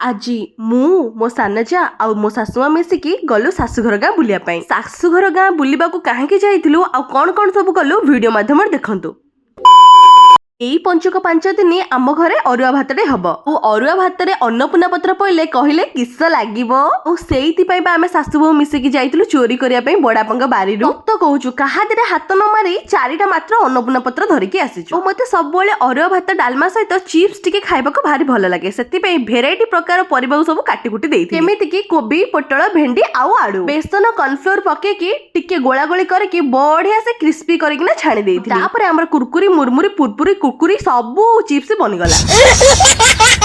ଆଜି ମୁଁ ମୋ ସାନ ଯା ଆଉ ମୋ ଶାଶୁମା ମିଶିକି ଗଲୁ ଶାଶୁଘର ଗାଁ ବୁଲିବା ପାଇଁ। ଶାଶୁଘର ଗାଁ ବୁଲିବାକୁ କାହିଁକି ଯାଇଥିଲୁ ଆଉ କଣ କଣ ସବୁ କଲୁ ଭିଡିଓ ମାଧ୍ୟମରେ ଦେଖନ୍ତୁ। ଏଇ ପଞ୍ଚୁକ 5 ଦିନ ଆମ ଘରେ ଅରୁଆ ଭାତଟେ ହବ। ଆଉ ଅରୁଆ ଭାତରେ ଅନ୍ନପୂର୍ଣ୍ଣା ପତ୍ର ପଇଲେ କହିଲେ କିସ ଲାଗିବ। ଆଉ ସେଇଥିପାଇଁ ବା ଆମେ ଶାଶୁ ବୋହୂ ମିଶିକି ଯାଇଥିଲୁ ଚୋରି କରିବା ପାଇଁ ବଡାପାଙ୍କ ବାରିରୁ। ସତ କହୁଛୁ କାହା ଦେହରେ ହାତ ନ ମାରି 4ଟା ମାତ୍ର ଅନ୍ନପୂର୍ଣ୍ଣା ପତ୍ର ଧରିକି ଆସିଛୁ। ଆଉ ମତେ ସବୁବେଳେ ଅରୁଆ ଭାତ ଡାଲମା ସହିତ ଚିପ୍ସ ଟିକେ ଖାଇବାକୁ ଭାରି ଭଲ ଲାଗେ। ସେଥିପାଇଁ ଭେରାଇଟି ପ୍ରକାର ପରିବାକୁ ସବୁ କାଟି କୁଟି ଦେଇଥିଲି। ଯେମିତି କି କୋବି, ପୋଟଳ, ଭେଣ୍ଡି ଆଉ ଆଳୁ। ବେସନ କର୍ନଫ୍ଲୋର ପକେଇକି ଟିକେ ଗୋଳା ଗୋଳି କରିକି ବଢିଆ ସେ କ୍ରିସ୍ପି କରିକିନା ଛାଣି ଦେଇଥିଲି। ତାପରେ ଆମର କୁରକୁରି, ମୁରମୁରି, ପୁରପୁରି, କୁରକୁରି ସବୁ ଚିପ୍ସ ବନିଗଲା।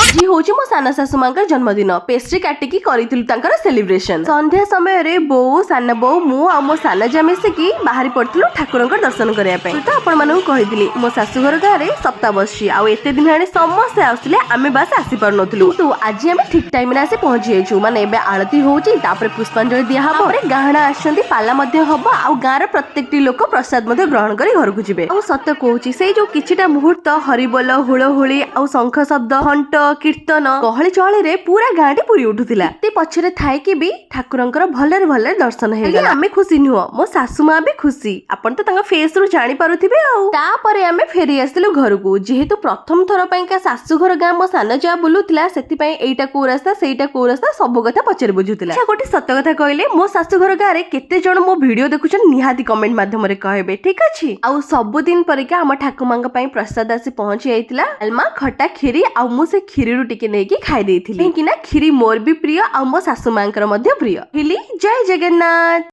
ଆଜି ହଉଛି ମୋ ସାନ ଶାଶୁ ମାଙ୍କର ଜନ୍ମଦିନ। ପେଷ୍ଟ୍ରି କାଟିକି କରିଥିଲୁ ତାଙ୍କର ସେଲିବ୍ରେସନ। ସନ୍ଧ୍ୟା ସମୟରେ ବୋଉ, ସାନ ବୋଉ, ମୁଁ ଆଉ ମୋ ସାନ ଯା ମିଶିକି ବାହାରି ପଡିଥିଲୁ ଠାକୁରଙ୍କର ଦର୍ଶନ କରିବା ପାଇଁ। ତ ଆପଣ ମାନଙ୍କୁ କହିଥିଲି ମୋ ଶାଶୁଘର ଗାଁରେ ସପ୍ତାହ ବସିଛି। ଆଉ ଏତେ ଦିନ ହେଲାଣି ସମସ୍ତେ ଆସୁଥିଲେ, ଆମେ ବାସ୍ ଆସିପାରୁନଥିଲୁ। କିନ୍ତୁ ଆଜି ଆମେ ଠିକ ଟାଇମରେ ଆସି ପହଞ୍ଚି ଯାଇଛୁ। ମାନେ ଏବେ ଆଳତି ହଉଛି, ତାପରେ ପୁଷ୍ପାଞ୍ଜଳି ଦିଆହବ, ତାପରେ ଗାହଣା ଆସିଛନ୍ତି, ପାଲା ମଧ୍ୟ ହବ। ଆଉ ଗାଁର ପ୍ରତ୍ୟେକଟି ଲୋକ ପ୍ରସାଦ ମଧ୍ୟ ଗ୍ରହଣ କରି ଘରକୁ ଯିବେ। ଆଉ ସତ କହୁଛି ସେଇ ଯୋଉ କିଛିଟା ମୁହୂର୍ତ୍ତ ହରିବୋଲ, ହୁଳହୁଳି ଆଉ ଶଙ୍ଖ ଶବ୍ଦ, ଘଣ୍ଟ, କୀର୍ତ୍ତନ, ଗହଳି ଚହଳିରେ ପୁରା ଗାଁଟି ପୁରୀ ଉଠୁଥିଲା। ଏତେ ପଛରେ ଥାଇକି ବି ଠାକୁରଙ୍କର ଭଲରେ ଭଲରେ ଦର୍ଶନ ହେଇଗଲା। ଆମେ ଖୁସି ନୁହଁ, ମୋ ଶାଶୁ ମା ବି ଖୁସି। ଆପଣ ତ ତାଙ୍କ ଫେସ ରୁ ଜାଣି ପାରୁଥିବେ। ଆଉ ତାପରେ ଆମେ ଫେରି ଆସିଲୁ ଘରକୁ। ଯେହେତୁ ପ୍ରଥମ ଥର ପାଇଁକା ଶାଶୁଘର ଗାଁ ମୋ ସାନ ଯା ବୁଲୁଥିଲା, ସେଥିପାଇଁ ଏଇଟା କୋଉ ରାସ୍ତା ସେଇଟା କୋଉ ରାସ୍ତା ସବୁ କଥା ପଚାରି ବୁଝୁଥିଲା। ଆଚ୍ଛା ଗୋଟେ ସତ କଥା କହିଲେ, ମୋ ଶାଶୁଘର ଗାଁରେ କେତେ ଜଣ ମୋ ଭିଡିଓ ଦେଖୁଛନ୍ତି ନିହାତି କମେଣ୍ଟ ମାଧ୍ୟମରେ କହିବେ, ଠିକ ଅଛି। ଆଉ ସବୁଦିନ ପରିକା ଆମ ଠାକୁମାଙ୍କ ପାଇଁ ପ୍ରସାଦ ଆସି ପହଞ୍ଚି ଯାଇଥିଲା। ଡାଲମା, ଖଟା, କ୍ଷୀରି। ଆଉ ମୁଁ ସେ କ୍ଷୀରିରୁ ଟିକେ ନେଇକି ଖାଇ ଦେଇଥିଲି, କାହିଁକି ନା କ୍ଷୀରି ମୋର ବି ପ୍ରିୟ ଆଉ ମୋ ଶାଶୁ ମାଙ୍କର ମଧ୍ୟ ପ୍ରିୟ। ଜୟ ଜଗନ୍ନାଥ।